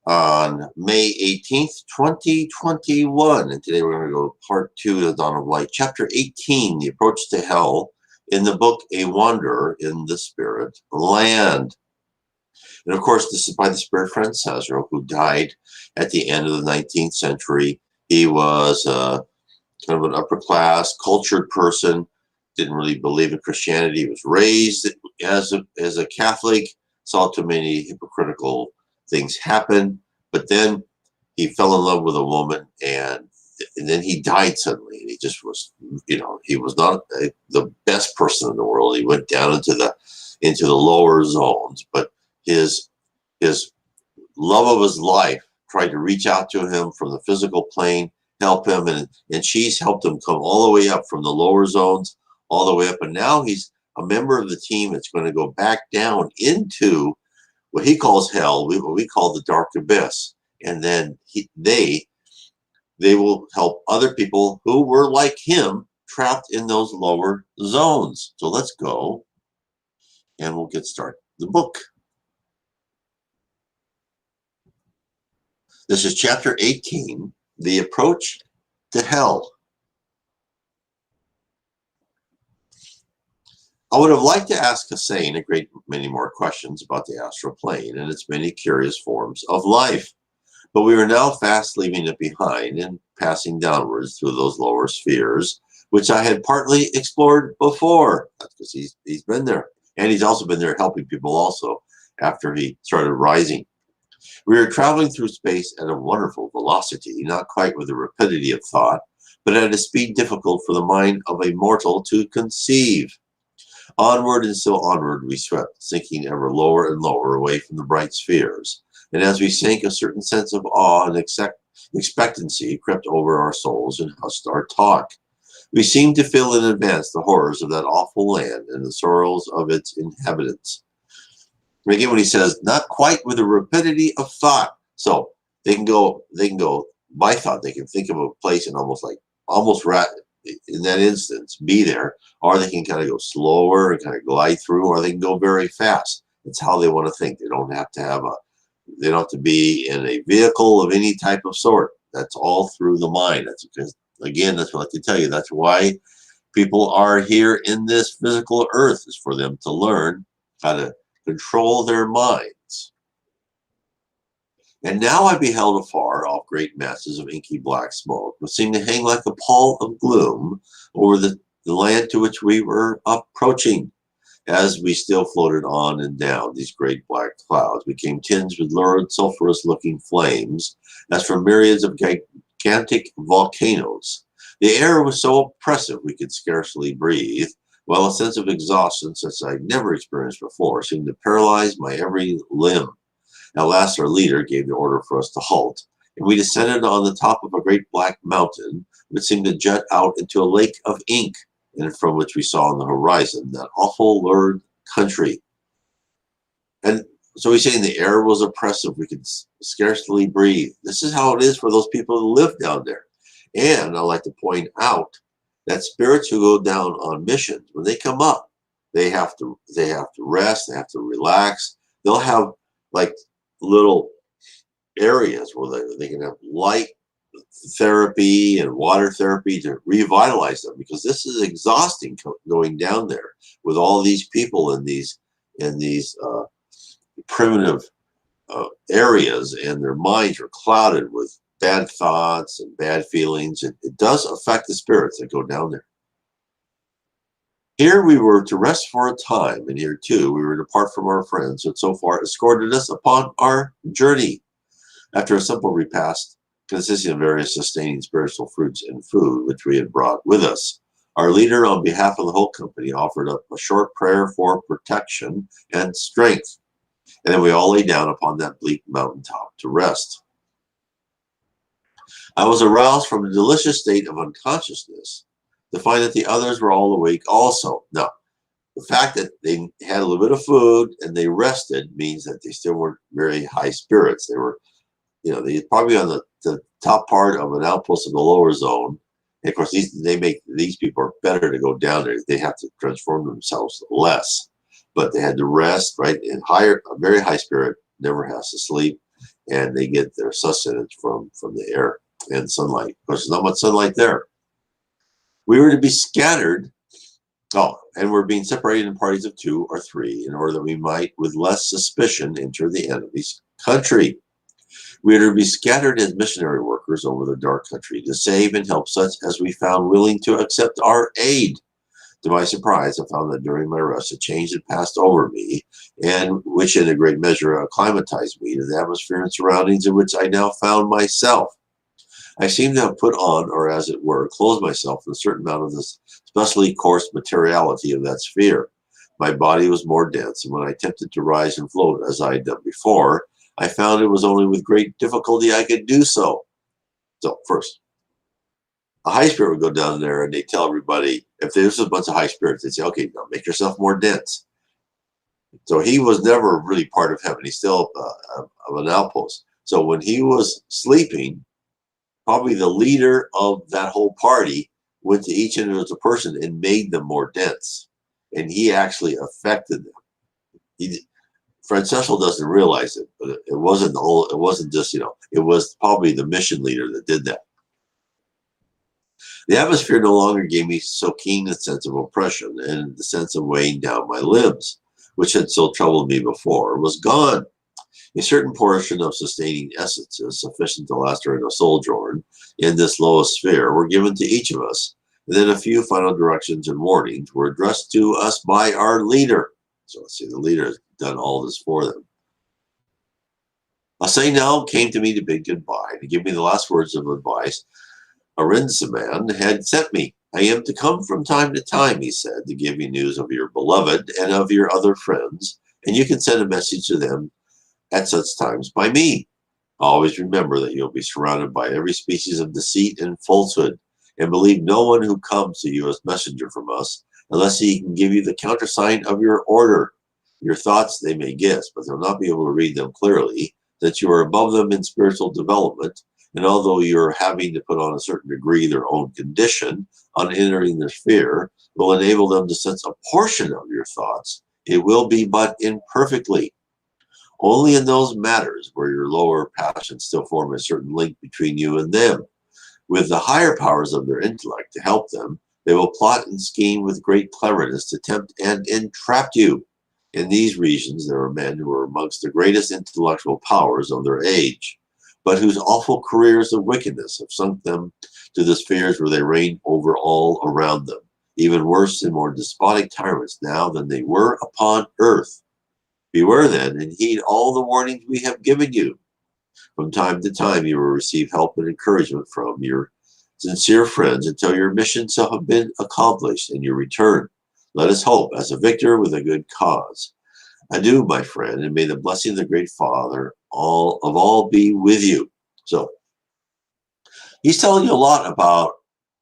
on May 18th, 2021. And today we're going to go to part 2 of the Dawn of Light, chapter 18, The Approach to Hell, in the book A Wanderer in the Spirit Land. And of course, this is by the spirit Franchezzo, who died at the end of the 19th century. He was kind of an upper class, cultured person, didn't really believe in Christianity. He was raised as a Catholic, saw too many hypocritical things happen, but then he fell in love with a woman, and then he died suddenly. And he just was, he was not the best person in the world. He went down into the lower zones, but his love of his life tried to reach out to him from the physical plane, help him, and she's helped him come all the way up from the lower zones, all the way up, and now he's a member of the team that's going to go back down into what he calls hell, what we call the dark abyss, and then they will help other people who were like him, trapped in those lower zones. So let's go, and we'll get started. The book. This is chapter 18, The Approach to Hell. I would have liked to ask Hussein a great many more questions about the astral plane and its many curious forms of life, but we are now fast leaving it behind and passing downwards through those lower spheres, which I had partly explored before. That's because he's been there, and he's also been there helping people also after he started rising. We are traveling through space at a wonderful velocity, not quite with the rapidity of thought, but at a speed difficult for the mind of a mortal to conceive. Onward and still onward we swept, sinking ever lower and lower away from the bright spheres. And as we sank, a certain sense of awe and expectancy crept over our souls and hushed our talk. We seemed to feel in advance the horrors of that awful land and the sorrows of its inhabitants. And again, when he says, not quite with the rapidity of thought. So they can go by thought. They can think of a place and almost in that instance, be there, or they can kind of go slower and kind of glide through, or they can go very fast. It's how they want to think. They don't have to be in a vehicle of any type of sort. That's all through the mind. That's because, again, that's what I like to tell you. That's why people are here in this physical earth, is for them to learn how to control their minds. And now I beheld afar off great masses of inky black smoke, which seemed to hang like a pall of gloom over the land to which we were approaching. As we still floated on and down, these great black clouds became tinged with lurid sulphurous-looking flames, as from myriads of gigantic volcanoes. The air was so oppressive we could scarcely breathe, while a sense of exhaustion such as I'd never experienced before seemed to paralyze my every limb. At last our leader gave the order for us to halt, and we descended on the top of a great black mountain, which seemed to jut out into a lake of ink, and from which we saw on the horizon that awful lurid country. And so he's saying the air was oppressive. We could scarcely breathe. This is how it is for those people who live down there. And I like to point out that spirits who go down on missions, when they come up, they have to rest, they have to relax. They'll have like little areas where they can have light therapy and water therapy to revitalize them, because this is exhausting going down there with all these people in these primitive areas, and their minds are clouded with bad thoughts and bad feelings. It does affect the spirits that go down there. Here we were to rest for a time, and here too we were to part from our friends who had so far escorted us upon our journey. After a simple repast consisting of various sustaining spiritual fruits and food which we had brought with us, our leader, on behalf of the whole company, offered up a short prayer for protection and strength, and then we all lay down upon that bleak mountaintop to rest. I was aroused from a delicious state of unconsciousness to find that the others were all awake also. Now, the fact that they had a little bit of food and they rested means that they still weren't very high spirits. They were, they probably on the top part of an outpost of the lower zone. And of course, these people are better to go down there. They have to transform themselves less, but they had to rest, right? And a very high spirit never has to sleep. and they get their sustenance from the air and sunlight. Because there's not much sunlight there. We were to be scattered. Oh, and we're being separated in parties of 2 or 3 in order that we might, with less suspicion, enter the enemy's country. We are to be scattered as missionary workers over the dark country to save and help such as we found willing to accept our aid. To my surprise, I found that during my rest, a change had passed over me, and which in a great measure acclimatized me to the atmosphere and surroundings in which I now found myself. I seemed to have put on, or as it were, clothed myself in a certain amount of this specially coarse materiality of that sphere. My body was more dense, and when I attempted to rise and float as I had done before, I found it was only with great difficulty I could do so. So, first, a high spirit would go down there and they tell everybody, if there's a bunch of high spirits, they'd say, okay, now make yourself more dense. So he was never really part of heaven. He's still of an outpost. So when he was sleeping, probably the leader of that whole party went to each individual person and made them more dense. And he actually affected them. Franchezzo doesn't realize it, but it wasn't it wasn't just, it was probably the mission leader that did that. The atmosphere no longer gave me so keen a sense of oppression, and the sense of weighing down my limbs, which had so troubled me before, was gone. A certain portion of sustaining essences sufficient to last during a sojourn in this lowest sphere were given to each of us, and then a few final directions and warnings were addressed to us by our leader. So let's see, the leader has done all this for them. A saying now came to me to bid goodbye, to give me the last words of advice Arinsaman had sent me. I am to come from time to time, he said, to give you news of your beloved and of your other friends, and you can send a message to them at such times by me. Always remember that you'll be surrounded by every species of deceit and falsehood, and believe no one who comes to you as messenger from us, unless he can give you the countersign of your order. Your thoughts they may guess, but they'll not be able to read them clearly, that you are above them in spiritual development, and although you're having to put on a certain degree their own condition on entering their sphere, will enable them to sense a portion of your thoughts. It will be but imperfectly. Only in those matters where your lower passions still form a certain link between you and them. With the higher powers of their intellect to help them, they will plot and scheme with great cleverness to tempt and entrap you. In these regions, there are men who are amongst the greatest intellectual powers of their age, but whose awful careers of wickedness have sunk them to the spheres where they reign over all around them, even worse and more despotic tyrants now than they were upon earth. Beware then, and heed all the warnings we have given you. From time to time you will receive help and encouragement from your sincere friends until your mission shall have been accomplished and your return. Let us hope as a victor with a good cause. Adieu, my friend, and may the blessing of the great Father all be with you. So he's telling you a lot about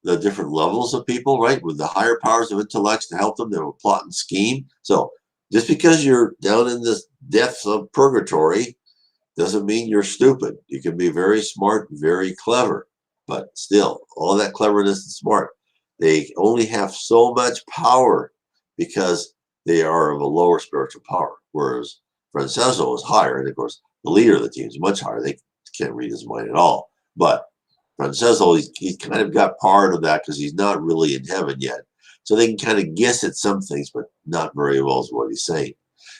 the different levels of people, right? With the higher powers of intellects to help them, they will plot and scheme. So just because you're down in the depths of purgatory doesn't mean you're stupid. You can be very smart, very clever, but still, all that cleverness and smart, they only have so much power because they are of a lower spiritual power, whereas Franchezzo is higher, and of course, the leader of the team is much higher. They can't read his mind at all. But Franchezzo, he's kind of got part of that because he's not really in heaven yet. So they can kind of guess at some things, but not very well as what he's saying.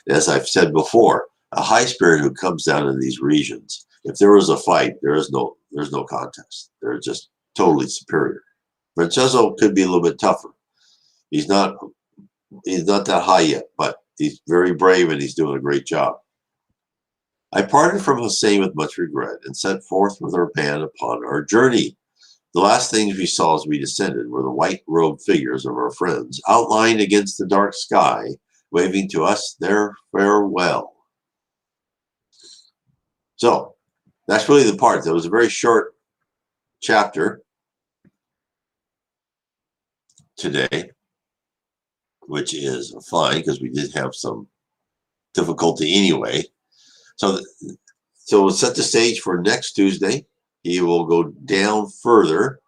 As I've said before, a high spirit who comes down in these regions, if there was a fight, there's no contest. They're just totally superior. Franchezzo could be a little bit tougher. He's not that high yet, but he's very brave and he's doing a great job. I parted from Hussein with much regret and set forth with our band upon our journey. The last things we saw as we descended were the white-robed figures of our friends, outlined against the dark sky, waving to us their farewell. So that's really the part. That was a very short chapter today, which is fine because we did have some difficulty anyway. So we'll set the stage for next Tuesday. He will go down further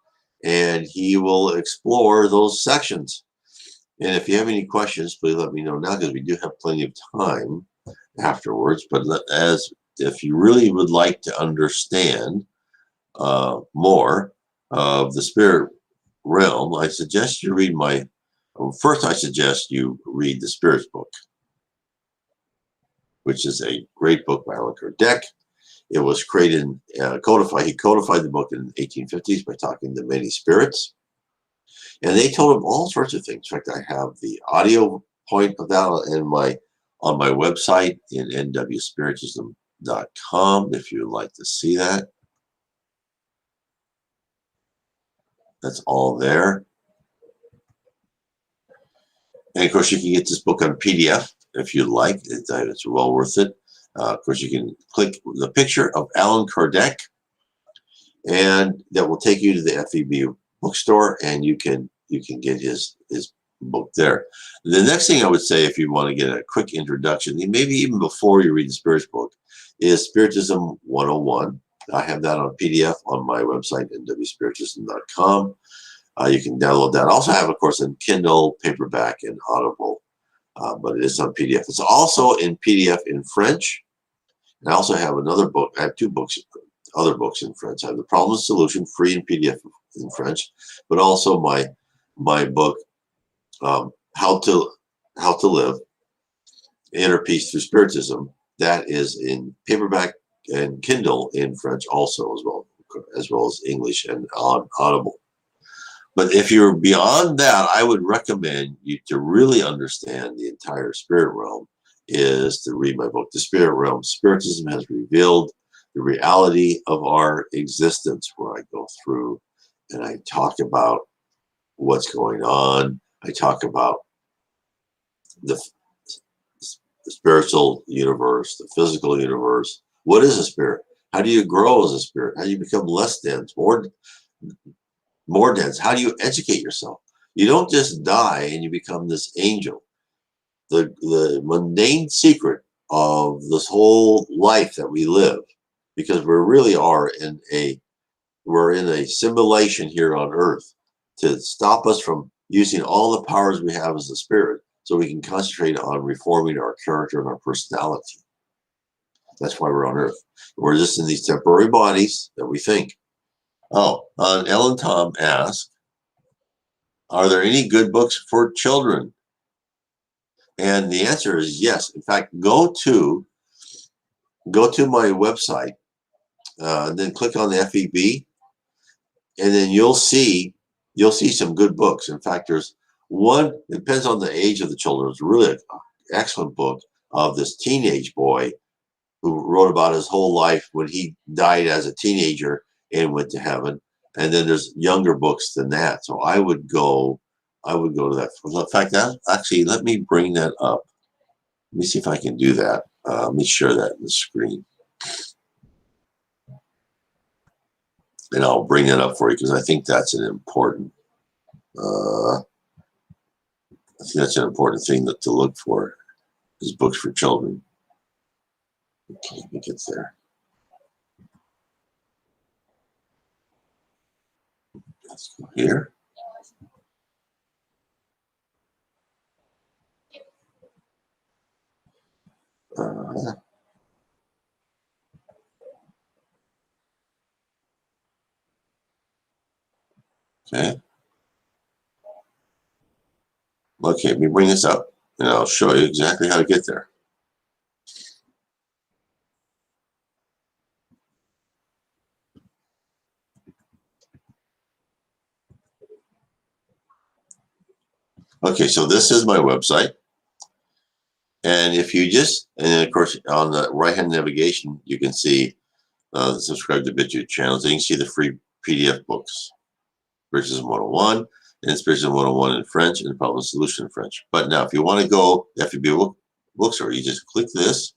and he will explore those sections. And if you have any questions, please let me know now because we do have plenty of time afterwards. But as if you really would like to understand more of the spirit realm, I suggest you read first I suggest you read the Spirits book, which is a great book by Alan Kardec. It was created, he codified the book in the 1850s by talking to many spirits. And they told him all sorts of things. In fact, I have the audio point of that on my website in nwspiritism.com if you'd like to see that. That's all there. And of course, you can get this book on PDF if you'd like. It's well worth it. Of course, you can click the picture of Allan Kardec, and that will take you to the FEB bookstore, and you can get his book there. The next thing I would say, if you want to get a quick introduction, maybe even before you read the Spirits book, is Spiritism 101. I have that on PDF on my website, nwspiritism.com. You can download that. I also have, of course, in Kindle, paperback, and Audible, but it is on PDF. It's also in PDF in French. And I also have another book. I have two books, other books in French. I have The Problem and Solution, free in PDF in French, but also my book, How to Live Inner Peace Through Spiritism. That is in paperback and Kindle in French also, as well as English and on Audible. But if you're beyond that, I would recommend you to really understand the entire spirit realm is to read my book, The Spirit Realm. Spiritism has revealed the reality of our existence, where I go through and I talk about what's going on. I talk about the spiritual universe, the physical universe. What is a spirit? How do you grow as a spirit? How do you become less dense, more dense? How do you educate yourself? You don't just die and you become this angel. The mundane secret of this whole life that we live, because we really are we're in a simulation here on earth to stop us from using all the powers we have as a spirit, so we can concentrate on reforming our character and our personality. That's why we're on earth. We're just in these temporary bodies that we think. Oh, Ellen Tom asked, are there any good books for children? And the answer is yes. In fact, go to my website, and then click on the FEB, and then you'll see some good books. In fact, there's one, it depends on the age of the children. It's really an excellent book of this teenage boy who wrote about his whole life when he died as a teenager and went to heaven. And then there's younger books than that. So I would go to that. In fact, actually, let me bring that up. Let me see if I can do that. Let me share that in the screen. And I'll bring that up for you because I think that's an important thing to look for, is books for children. Okay, I think it's there. Let's go here. Okay. Okay, let me bring this up and I'll show you exactly how to get there. Okay, so this is my website. And if you and then of course on the right-hand navigation, you can see subscribe to BitChute channels. And you can see the free PDF books, Spiritism 101, and Spiritism 101 in French, and Problem Solution in French. But now, if you want to go FEB bookstore, you just click this.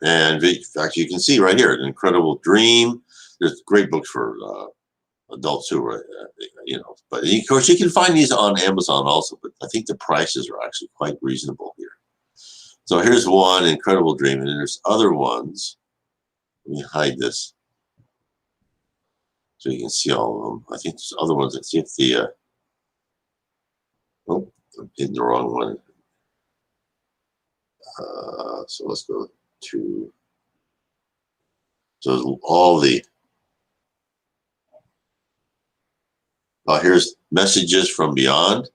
And in fact, you can see right here, An Incredible Dream. There's great books for adults who are, but of course you can find these on Amazon also, but I think the prices are actually quite reasonable here. So here's one, Incredible Dream, and then there's other ones. Let me hide this so you can see all of them. I think there's other ones. Let's see if oh, I'm hitting the wrong one. So let's go to, so all the, here's Messages from Beyond,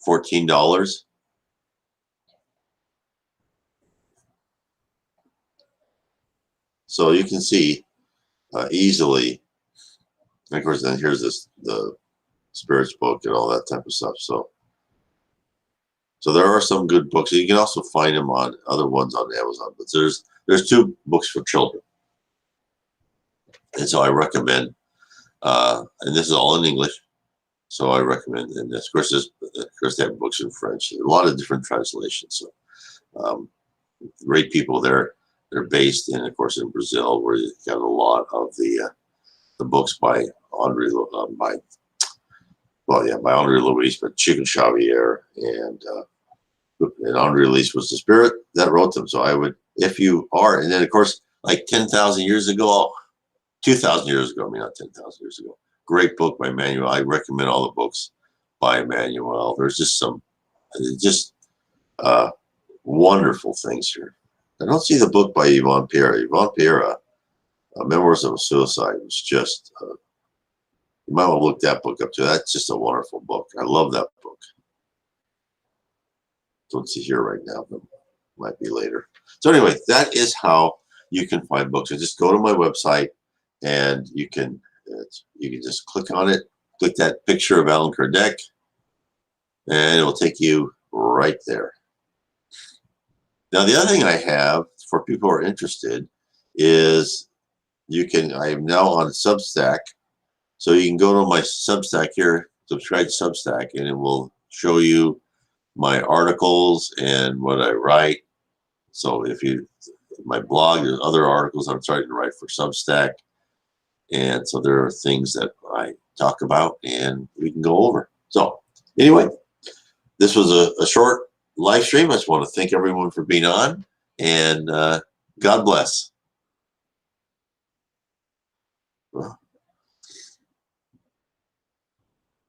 $14. So you can see easily, and of course, then here's the spirits book and all that type of stuff. So there are some good books. You can also find them on other ones on Amazon, but there's 2 books for children. And so I recommend, and this is all in English, so I recommend, and of course they have books in French, a lot of different translations. So great people there. They're based in, of course, in Brazil, where you got a lot of the books by Andre, by Andre Luis, but Chico Xavier, and Andre Luis was the spirit that wrote them. So I would, if you are, and then of course, like 10,000 years ago, 2,000 years ago, I mean, not 10,000 years ago, great book by Emmanuel. I recommend all the books by Emmanuel. There's just some, wonderful things here. I don't see the book by Yvonne Pierre. Yvonne Pierre, Memoirs of a Suicide, was just, you might want to look that book up too. That's just a wonderful book. I love that book. Don't see here right now, but might be later. So anyway, that is how you can find books. So just go to my website, and you can just click on it, click that picture of Allan Kardec, and it will take you right there. Now, the other thing I have for people who are interested is I am now on Substack. So you can go to my Substack here, subscribe to Substack, and it will show you my articles and what I write. So my blog, there's other articles I'm starting to write for Substack. And so there are things that I talk about and we can go over. So anyway, this was a short live stream. I just want to thank everyone for being on, and God bless.